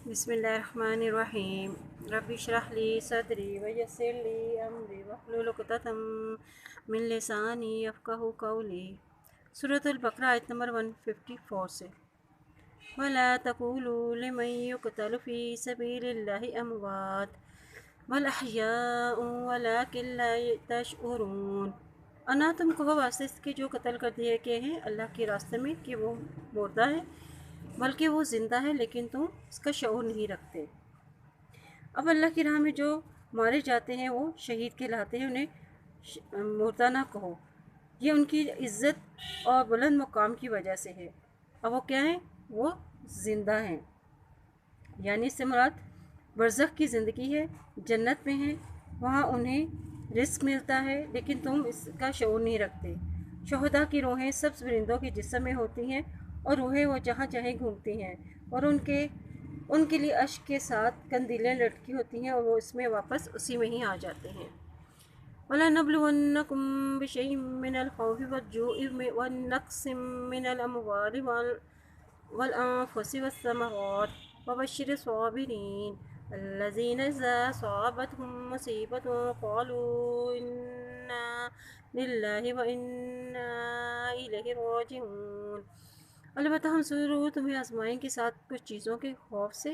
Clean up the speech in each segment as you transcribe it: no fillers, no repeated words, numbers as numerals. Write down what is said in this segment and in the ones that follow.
بسم اللہ الرحمن الرحیم رب اشرح لی صدری ویسر لی امری واحلل عقدۃ من لسانی یفقہوا قولی۔ سورۃ البقرہ آیت نمبر 154 سے۔ وَلَا تَقُولُوا لِمَن يُقْتَلُ فِي سَبِيلِ اللَّهِ أَمْوَاتٌ بَلْ أَحْيَاءٌ وَلَٰكِن لَّا تَشْعُرُونَ۔ اور نہ تم کہو واسطے اس کے جو قتل کر دیے گئے ہیں اللہ کے راستے میں کہ وہ مردہ ہے، بلکہ وہ زندہ ہے لیکن تم اس کا شعور نہیں رکھتے۔ اب اللہ کی راہ میں جو مارے جاتے ہیں وہ شہید کہلاتے ہیں، انہیں مردہ نہ کہو، یہ ان کی عزت اور بلند مقام کی وجہ سے ہے۔ اب وہ کیا ہیں؟ وہ زندہ ہیں، یعنی اس سے مراد برزخ کی زندگی ہے، جنت میں ہیں، وہاں انہیں رزق ملتا ہے لیکن تم اس کا شعور نہیں رکھتے۔ شہداء کی روحیں سبز پرندوں کے جسم میں ہوتی ہیں اور روحیں وہ جہاں چاہیں گھومتی ہیں، اور ان کے لیے اشک کے ساتھ قندیلیں لٹکی ہوتی ہیں اور وہ اس میں واپس اسی میں ہی آ جاتے ہیں۔ وَلَنَبْلُوَنَّكُم بِشَيْءٍ مِّنَ الْخَوْفِ وَالْجُوعِ وَنَقْصٍ مِّنَ الْأَمْوَالِ وَالْأَنفُسِ وَالثَّمَرَاتِ وَبَشِّرِ الصَّابِرِينَ الَّذِينَ إِذَا أَصَابَتْهُم مُّصِيبَةٌ قَالُوا إِنَّا لِلَّهِ وَإِنَّا إِلَيْهِ رَاجِعُونَ۔ البتہ ہم ضرور تمہیں آزمائیں گے ساتھ کچھ چیزوں کے خوف سے،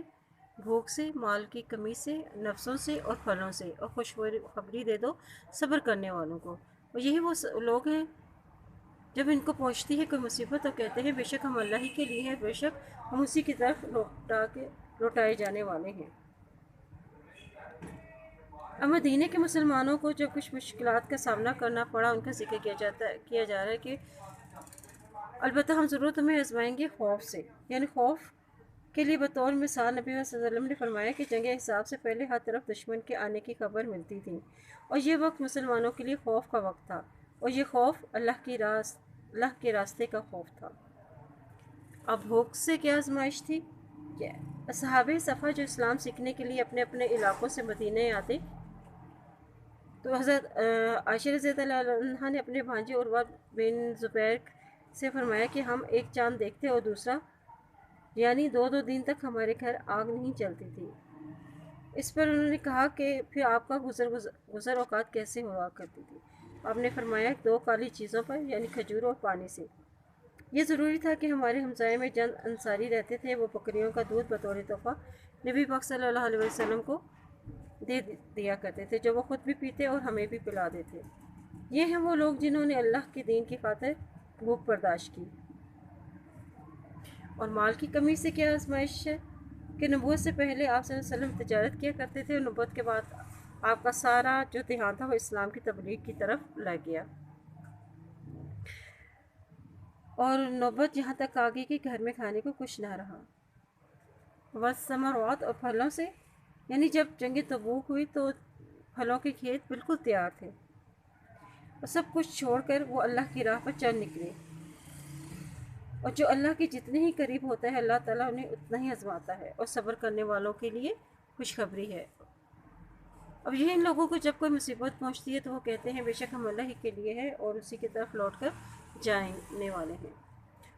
بھوک سے، مال کی کمی سے، نفسوں سے اور پھلوں سے، اور خوشخبری دے دو صبر کرنے والوں کو۔ اور یہی وہ لوگ ہیں جب ان کو پہنچتی ہے کوئی مصیبت تو کہتے ہیں بے شک ہم اللہ ہی کے لیے ہیں، بے شک ہم اسی کی طرف لوٹائے جانے والے ہیں۔ اب مدینے کے مسلمانوں کو جب کچھ مشکلات کا سامنا کرنا پڑا، ان کا ذکر کیا جا رہا ہے کہ البتہ ہم ضرور تمہیں آزمائیں گے خوف سے، یعنی خوف کے لیے بطور مثال نبی صلی اللہ علیہ وسلم نے فرمایا کہ جنگ احزاب سے پہلے ہر طرف دشمن کے آنے کی خبر ملتی تھی، اور یہ وقت مسلمانوں کے لیے خوف کا وقت تھا، اور یہ خوف اللہ کے راستے کا خوف تھا۔ اب بھوک سے کیا آزمائش تھی کہ اصحاب صفا جو اسلام سیکھنے کے لیے اپنے اپنے علاقوں سے مدینہ آتے، تو حضرت عائشہ رضی اللہ عنہا نے اپنے بھانجے عروہ بن زبیر سے فرمایا کہ ہم ایک چاند دیکھتے اور دوسرا، یعنی 2 دن تک ہمارے گھر آگ نہیں چلتی تھی۔ اس پر انہوں نے کہا کہ پھر آپ کا گزر اوقات کیسے ہوا کرتی تھی؟ آپ نے فرمایا 2 کالی چیزوں پر، یعنی کھجور اور پانی سے۔ یہ ضروری تھا کہ ہمارے ہمسائے میں چند انصاری رہتے تھے، وہ بکریوں کا دودھ بطور تحفہ نبی پاک صلی اللہ علیہ وسلم کو دے دیا کرتے تھے، جو وہ خود بھی پیتے اور ہمیں بھی پلا دیتے۔ یہ ہیں وہ لوگ جنہوں نے اللہ کے دین کی خاطر بھوک برداشت کی۔ اور مال کی کمی سے کیا آزمائش ہے کہ نبوت سے پہلے آپ صلی اللہ علیہ وسلم تجارت کیا کرتے تھے، اور نبوت کے بعد آپ کا سارا جو دھیان تھا وہ اسلام کی تبلیغ کی طرف لگ گیا، اور نوبت یہاں تک آ گئی کہ گھر میں کھانے کو کچھ نہ رہا۔ والثمرات، اور پھلوں سے، یعنی جب جنگ تبوک ہوئی تو پھلوں کے کھیت بالکل تیار تھے، اور سب کچھ چھوڑ کر وہ اللہ کی راہ پر چل نکلے۔ اور جو اللہ کے جتنے ہی قریب ہوتا ہے اللہ تعالیٰ انہیں اتنا ہی آزماتا ہے، اور صبر کرنے والوں کے لیے خوشخبری ہے۔ اب یہ ان لوگوں کو جب کوئی مصیبت پہنچتی ہے تو وہ کہتے ہیں بے شک ہم اللہ ہی کے لیے ہیں اور اسی کی طرف لوٹ کر جانے والے ہیں۔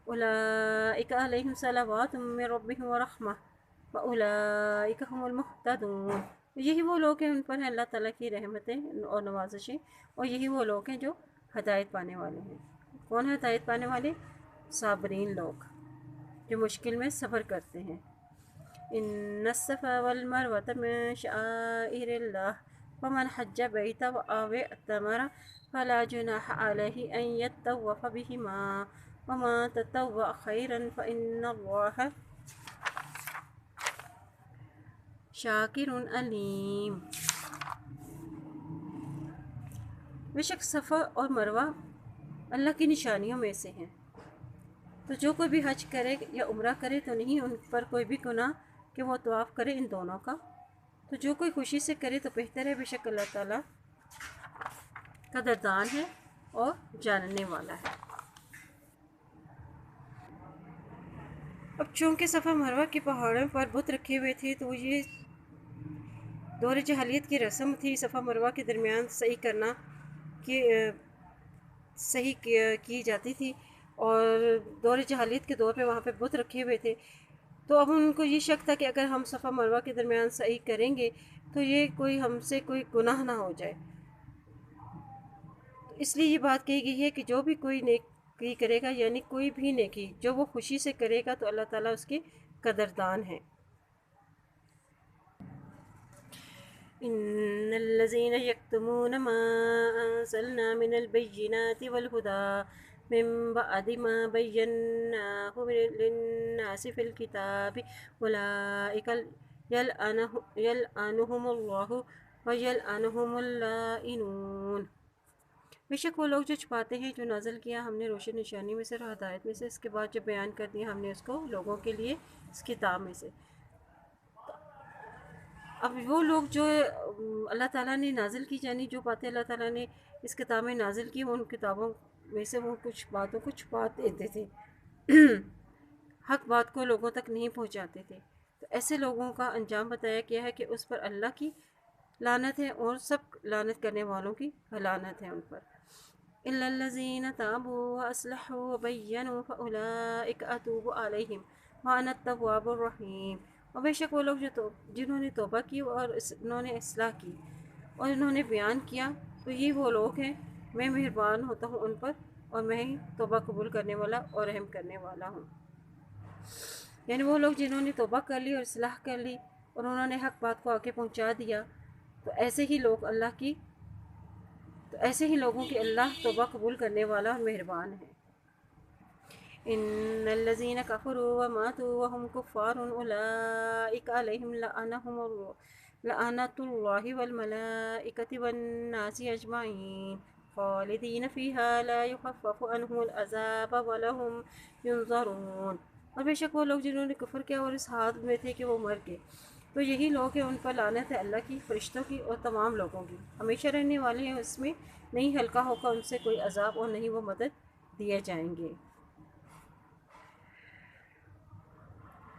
اولئک علیہم صلوات من ربہم ورحمہ واولئک هم المہتدون۔ یہی وہ لوگ ہیں، ان پر ہے اللہ تعالیٰ کی رحمتیں اور نوازشیں، اور یہی وہ لوگ ہیں جو ہدایت پانے والے ہیں۔ کون ہے ہدایت پانے والے؟ صابرین لوگ، جو مشکل میں صبر کرتے ہیں۔ ان الصفا والمروة من شعائر اللہ فمن حج بیت او اعتمر فلا جناح علیہ ان یطوف بہما ومن تطوع خیرا فإن اللہ شاکر علیم۔ بے شک صفا اور مروہ اللہ کی نشانیوں میں سے ہیں، تو جو کوئی بھی حج کرے یا عمرہ کرے تو نہیں ان پر کوئی بھی گناہ کہ وہ طواف کرے ان دونوں کا، تو جو کوئی خوشی سے کرے تو بہتر ہے، بے شک اللہ تعالیٰ قدردان ہے اور جاننے والا ہے۔ اب چونکہ صفا مروہ کے پہاڑوں پر بت رکھے ہوئے تھے تو یہ دور جاہلیت کی رسم تھی، صفا مروہ کے درمیان صحیح کی جاتی تھی، اور دور جاہلیت کے دور پہ وہاں پہ بت رکھے ہوئے تھے، تو اب ان کو یہ شک تھا کہ اگر ہم صفا مروہ کے درمیان سعی کریں گے تو یہ کوئی ہم سے کوئی گناہ نہ ہو جائے، تو اس لیے یہ بات کہی گئی ہے کہ جو بھی کوئی نیکی کرے گا، یعنی کوئی بھی نیکی جو وہ خوشی سے کرے گا تو اللہ تعالیٰ اس کے قدردان ہے۔ ان الذين يكتمون ما انزلنا من البينات والهدى من بعد ما بيناه للناس في الكتاب اولئك يلعنهم الله ويلعنهم اللائنون۔ بے شک وہ لوگ جو چھپاتے ہیں جو نازل کیا ہم نے روشن نشانی میں سے اور ہدایت میں سے، اس کے بعد جو بیان کر دیا ہم نے اس کو لوگوں کے لیے اس کتاب میں سے۔ اب وہ لوگ جو اللہ تعالیٰ نے نازل کی، یعنی جو باتیں اللہ تعالیٰ نے اس کتاب میں نازل کی، وہ ان کتابوں میں سے وہ کچھ باتوں کو چھپا دیتے تھے، حق بات کو لوگوں تک نہیں پہنچاتے تھے، تو ایسے لوگوں کا انجام بتایا گیا ہے کہ اس پر اللہ کی لعنت ہے اور سب لعنت کرنے والوں کی لعنت ہے ان پر۔ إِلَّا الَّذِينَ تَابُوا وَأَصْلَحُوا وَبَيَّنُوا فَأُولَئِكَ أَتُوبُ عَلَيْهِمْ وَأَنَا التَّوَّابُ الرَّحِيمُ۔ اور بے شک وہ لوگ جنہوں نے توبہ کی اور انہوں نے اصلاح کی اور انہوں نے بیان کیا، تو یہ وہ لوگ ہیں، میں مہربان ہوتا ہوں ان پر اور میں ہی توبہ قبول کرنے والا اور رحم کرنے والا ہوں۔ یعنی وہ لوگ جنہوں نے توبہ کر لی اور اصلاح کر لی اور انہوں نے حق بات کو آگے پہنچا دیا، تو ایسے ہی لوگوں کی اللہ توبہ قبول کرنے والا اور مہربان ہے۔ ان الذين كفروا وماتوا وهم كفار اولئك عليهم لعنة الله والملائكة والناس اجمعين خالدين فيها لا يخفف عنهم العذاب ولهم ينظرون۔ اور بے شک وہ لوگ جنہوں نے کفر کیا اور اس حال میں تھے کہ وہ مر گئے، تو یہی لوگ ہیں، ان پر لعنت ہے اللہ کی، فرشتوں کی اور تمام لوگوں کی، ہمیشہ رہنے والے ہیں اس میں، نہیں ہلکا ہوگا ان سے کوئی عذاب اور نہیں وہ مدد دیے جائیں گے۔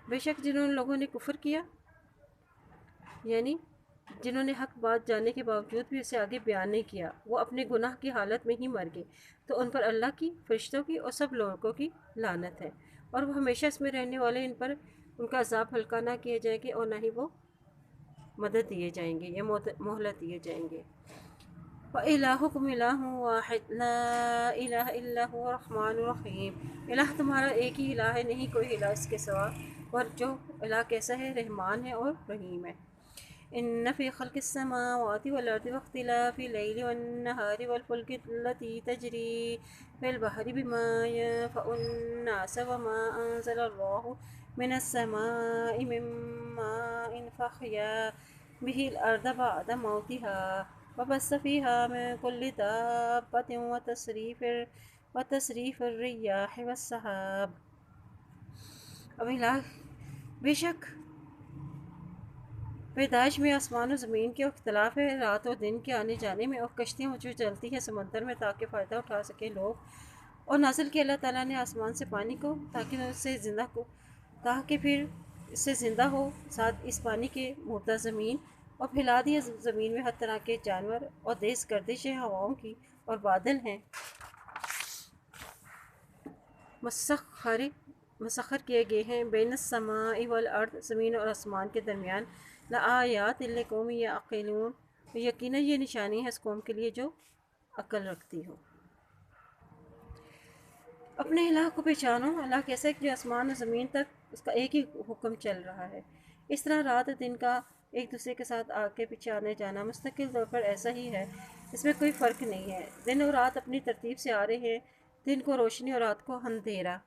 بے شک جنہوں نے لوگوں نے کفر کیا، یعنی جنہوں نے حق بات جاننے کے باوجود بھی اسے آگے بیان نہیں کیا، وہ اپنے گناہ کی حالت میں ہی مر گئے، تو ان پر اللہ کی، فرشتوں کی اور سب لوگوں کی لعنت ہے، اور وہ ہمیشہ اس میں رہنے والے، ان پر ان کا عذاب ہلکا نہ کیا جائے گا اور نہ ہی وہ مدد دیے جائیں گے یا مہلت دیے جائیں گے۔ وَإِلَٰهُكُمْ إِلَٰهٌ وَاحِدٌ لَا إِلَٰهَ إِلَّا هُوَ الرَّحْمَٰنُ الرَّحِيمُ۔ الہ تمہارا ایک ہی الہ ہے، نہیں کوئی الہ اس کے سوا، اور جو الہ کیسا ہے، رحمان ہے اور رحیم ہے۔ إِنَّ فِي خَلْقِ السَّمَاوَاتِ وَالْأَرْضِ وَاخْتِلَافِ اللَّيْلِ وَالنَّهَارِ وَالْفُلْكِ الَّتِي تَجْرِي فِي الْبَحْرِ بِمَا يَنفَعُ النَّاسَ وَمَا أَنزَلَ اللَّهُ مِنَ السَّمَاءِ مِن مَّاءٍ فَأَحْيَا بِهِ الْأَرْضَ بَعْدَ مَوْتِهَا وَبَثَّ فِيهَا مِن كُلِّ دَابَّةٍ وَتَصْرِيفِ الرِّيَاحِ وَالسَّحَابِ۔ اب بے شک پیدائش میں آسمان و زمین کے اختلاف ہے، رات اور دن کے آنے جانے میں، اور کشتیاں جو چلتی ہیں سمندر میں تاکہ فائدہ اٹھا سکیں لوگ، اور نازل کیا اللہ تعالیٰ نے آسمان سے پانی کو تاکہ پھر اس سے زندہ ہو، ساتھ اس پانی کے مردہ زمین، اور پھیلا دیا زمین میں ہر طرح کے جانور، اور تیز گردشیں ہواؤں کی، اور بادل ہیں مسخر کیے گئے ہیں، بین السماء والارض، زمین اور آسمان کے درمیان، لآیات لقوم یعقلون، یقیناً یہ نشانی ہے اس قوم کے لیے جو عقل رکھتی ہو۔ اپنے الہ کو پہچانو، اللہ کیسا ہے جو آسمان اور زمین تک اس کا ایک ہی حکم چل رہا ہے، اس طرح رات اور دن کا ایک دوسرے کے ساتھ آگے پیچھے آنے جانا مستقل طور پر ایسا ہی ہے، اس میں کوئی فرق نہیں ہے، دن اور رات اپنی ترتیب سے آ رہے ہیں، دن کو روشنی اور رات کو اندھیرا،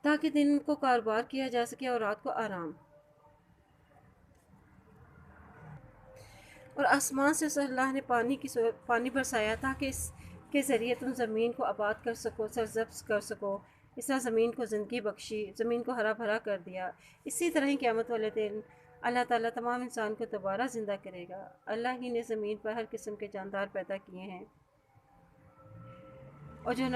تاکہ دن کو کاروبار کیا جا سکے اور رات کو آرام۔ اور آسمان سے اللہ نے پانی برسایا تاکہ اس کے ذریعے تم زمین کو آباد کر سکو، سرسبز کر سکو، اس طرح زمین کو زندگی بخشی، زمین کو ہرا بھرا کر دیا۔ اسی طرح ہی قیامت والے دن اللہ تعالیٰ تمام انسان کو دوبارہ زندہ کرے گا۔ اللہ ہی نے زمین پر ہر قسم کے جاندار پیدا کیے ہیں، اور جو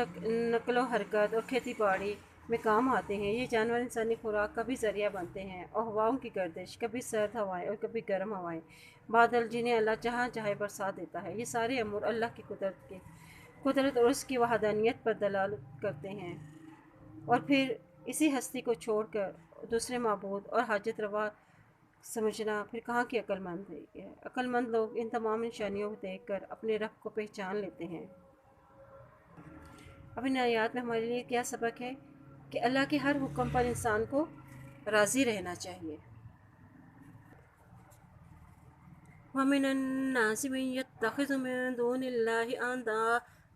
نقل و حرکت اور کھیتی باڑی میں کام آتے ہیں، یہ جانور انسانی خوراک کا بھی ذریعہ بنتے ہیں، اور ہواؤں کی گردش، کبھی سرد ہوائیں اور کبھی گرم ہوائیں، بادل جنہیں اللہ جہاں چاہے برسا دیتا ہے، یہ سارے امور اللہ کی قدرت اور اس کی وحدانیت پر دلالت کرتے ہیں۔ اور پھر اسی ہستی کو چھوڑ کر دوسرے معبود اور حاجت روا سمجھنا پھر کہاں کی عقل مند ہے؟ عقل مند لوگ ان تمام نشانیوں کو دیکھ کر اپنے رب کو پہچان لیتے ہیں۔ اب ان آیات میں ہمارے لیے کیا سبق ہے کہ اللہ کے ہر حکم پر انسان کو راضی رہنا چاہیے۔ وَمِنَ النَّاسِ مَن يَتَّخِذُ مِن دُونِ اللَّهِ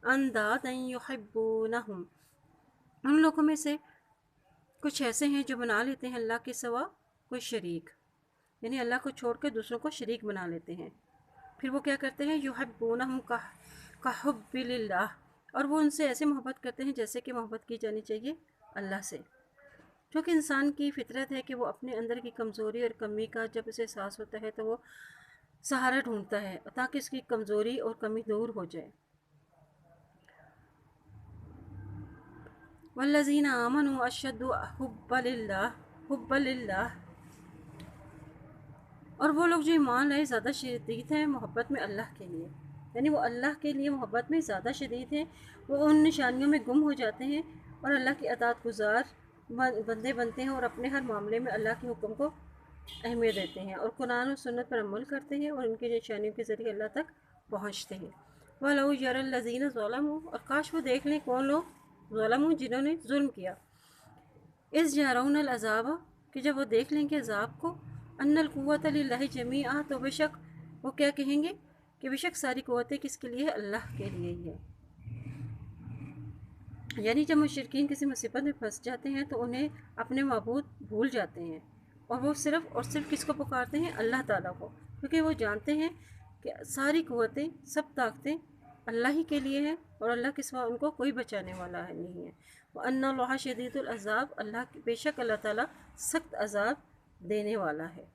أَندَادًا يُحِبُّونَهُمْ، ان لوگوں میں سے کچھ ایسے ہیں جو بنا لیتے ہیں اللہ کے سوا کوئی شریک، یعنی اللہ کو چھوڑ کے دوسروں کو شریک بنا لیتے ہیں۔ پھر وہ کیا کرتے ہیں؟ يُحِبُّونَهُمْ كَحُبِّ لِلَّهِ، اور وہ ان سے ایسے محبت کرتے ہیں جیسے کہ محبت کی جانی چاہیے اللہ سے۔ کیونکہ انسان کی فطرت ہے کہ وہ اپنے اندر کی کمزوری اور کمی کا جب اسے احساس ہوتا ہے تو وہ سہارا ڈھونڈتا ہے تاکہ اس کی کمزوری اور کمی دور ہو جائے۔ وَالَّذِينَ آمَنُوا أَشَدُّ حُبًّا لِلَّهِ، اور وہ لوگ جو ایمان لائے زیادہ شدید ہیں محبت میں اللہ کے لیے، یعنی وہ اللہ کے لیے محبت میں زیادہ شدید ہیں، وہ ان نشانیوں میں گم ہو جاتے ہیں اور اللہ کی اطاعت گزار بندے بنتے ہیں اور اپنے ہر معاملے میں اللہ کے حکم کو اہمیت دیتے ہیں اور قرآن و سنت پر عمل کرتے ہیں اور ان کی نشانیوں کے ذریعے اللہ تک پہنچتے ہیں۔ وَلَوْ يَرَى الَّذِينَ ظَلَمُوا، اور کاش وہ دیکھ لیں کون لوگ ظلموا، جنہوں نے ظلم کیا، اِذْ يَرَوْنَ الْعَذَابَ، کہ جب وہ دیکھ لیں گے عذاب کو، أَنَّ الْقُوَّةَ لِلَّهِ جَمِيعًا، تو بے شک وہ کیا کہیں گے کہ بے شک ساری قوتیں کس کے لیے ہے؟ اللہ کے لیے ہی ہے۔ یعنی جب مشرکین کسی مصیبت میں پھنس جاتے ہیں تو انہیں اپنے معبود بھول جاتے ہیں اور وہ صرف اور صرف کس کو پکارتے ہیں؟ اللہ تعالیٰ کو، کیونکہ وہ جانتے ہیں کہ ساری قوتیں، سب طاقتیں اللہ ہی کے لیے ہیں اور اللہ کے سوا ان کو کوئی بچانے والا نہیں ہے۔ وَأَنَّ اللَّهَ شَدِيدُ الْعَذَابِ، بے شک اللہ تعالیٰ سخت عذاب دینے والا ہے۔